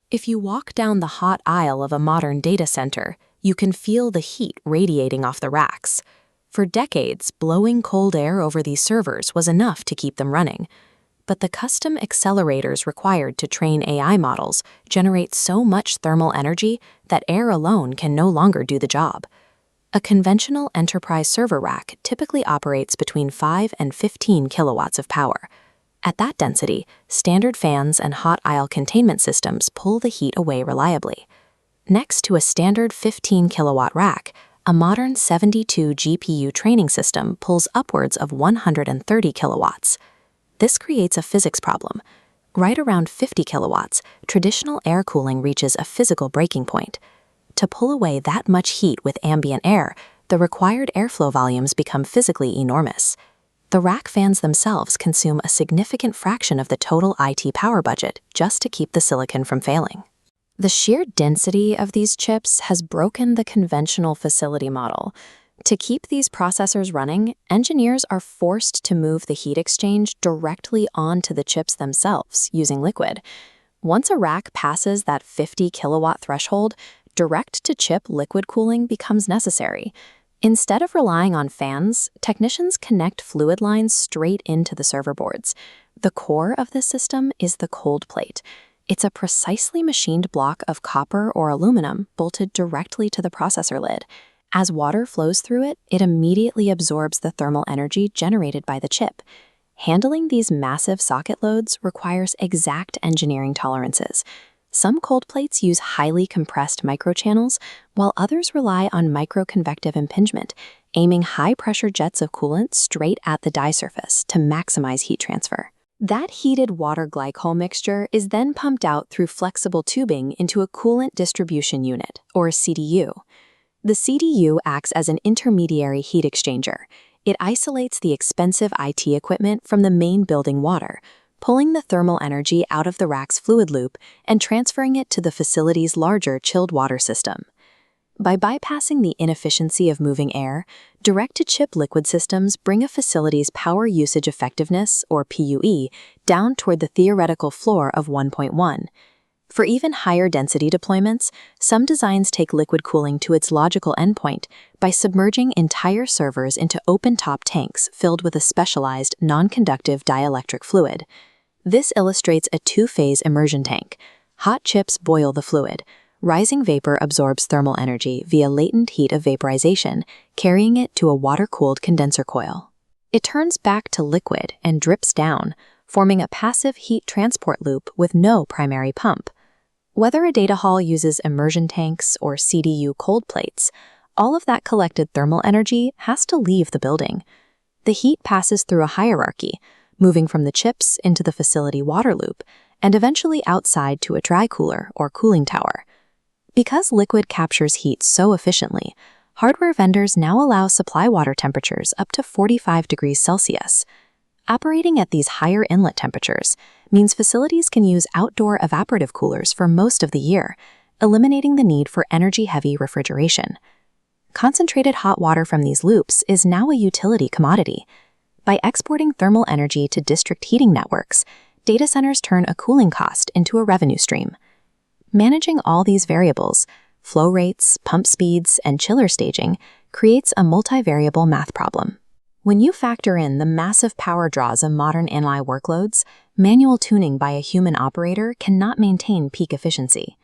If you walk down the hot aisle of a modern data center, you can feel the heat radiating off the racks. For decades, blowing cold air over these servers was enough to keep them running. But the custom accelerators required to train AI models generate so much thermal energy that air alone can no longer do the job. A conventional enterprise server rack typically operates between 5 and 15 kilowatts of power. At that density, standard fans and hot aisle containment systems pull the heat away reliably. Next to a standard 15 kilowatt rack, a modern 72 GPU training system pulls upwards of 130 kilowatts. This creates a physics problem. Right around 50 kilowatts, traditional air cooling reaches a physical breaking point. To pull away that much heat with ambient air, the required airflow volumes become physically enormous. The rack fans themselves consume a significant fraction of the total IT power budget just to keep the silicon from failing. The sheer density of these chips has broken the conventional facility model. To keep these processors running, engineers are forced to move the heat exchange directly onto the chips themselves using liquid. Once a rack passes that 50 kilowatt threshold, direct-to-chip liquid cooling becomes necessary. Instead of relying on fans, technicians connect fluid lines straight into the server boards. The core of this system is the cold plate. It's a precisely machined block of copper or aluminum bolted directly to the processor lid. As water flows through it, it immediately absorbs the thermal energy generated by the chip. Handling these massive socket loads requires exact engineering tolerances. Some cold plates use highly compressed microchannels, while others rely on microconvective impingement, aiming high-pressure jets of coolant straight at the die surface to maximize heat transfer. That heated water glycol mixture is then pumped out through flexible tubing into a coolant distribution unit, or CDU. The CDU acts as an intermediary heat exchanger. It isolates the expensive IT equipment from the main building water, pulling the thermal energy out of the rack's fluid loop and transferring it to the facility's larger chilled water system. By bypassing the inefficiency of moving air, direct-to-chip liquid systems bring a facility's power usage effectiveness, or PUE, down toward the theoretical floor of 1.1. For even higher density deployments, some designs take liquid cooling to its logical endpoint by submerging entire servers into open-top tanks filled with a specialized, non-conductive dielectric fluid. This illustrates a two-phase immersion tank. Hot chips boil the fluid. Rising vapor absorbs thermal energy via latent heat of vaporization, carrying it to a water-cooled condenser coil. It turns back to liquid and drips down, forming a passive heat transport loop with no primary pump. Whether a data hall uses immersion tanks or CDU cold plates, all of that collected thermal energy has to leave the building. The heat passes through a hierarchy, moving from the chips into the facility water loop, and eventually outside to a dry cooler or cooling tower. Because liquid captures heat so efficiently, hardware vendors now allow supply water temperatures up to 45 degrees Celsius. Operating at these higher inlet temperatures means facilities can use outdoor evaporative coolers for most of the year, eliminating the need for energy-heavy refrigeration. Concentrated hot water from these loops is now a utility commodity. By exporting thermal energy to district heating networks, data centers turn a cooling cost into a revenue stream. Managing all these variables, flow rates, pump speeds, and chiller staging, creates a multivariable math problem. When you factor in the massive power draws of modern inline workloads, manual tuning by a human operator cannot maintain peak efficiency.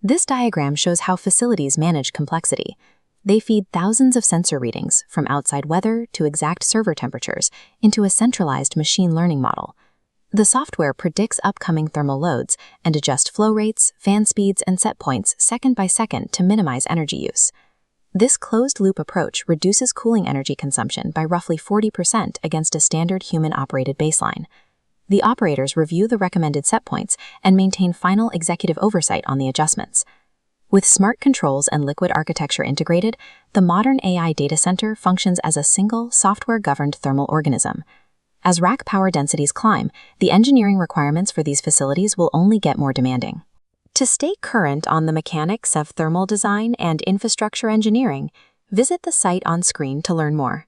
This diagram shows how facilities manage complexity. They feed thousands of sensor readings, from outside weather to exact server temperatures, into a centralized machine learning model. The software predicts upcoming thermal loads and adjusts flow rates, fan speeds, and set points second by second to minimize energy use. This closed-loop approach reduces cooling energy consumption by roughly 40% against a standard human-operated baseline. The operators review the recommended set points and maintain final executive oversight on the adjustments. With smart controls and liquid architecture integrated, the modern AI data center functions as a single, software-governed thermal organism. As rack power densities climb, the engineering requirements for these facilities will only get more demanding. To stay current on the mechanics of thermal design and infrastructure engineering, visit the site on screen to learn more.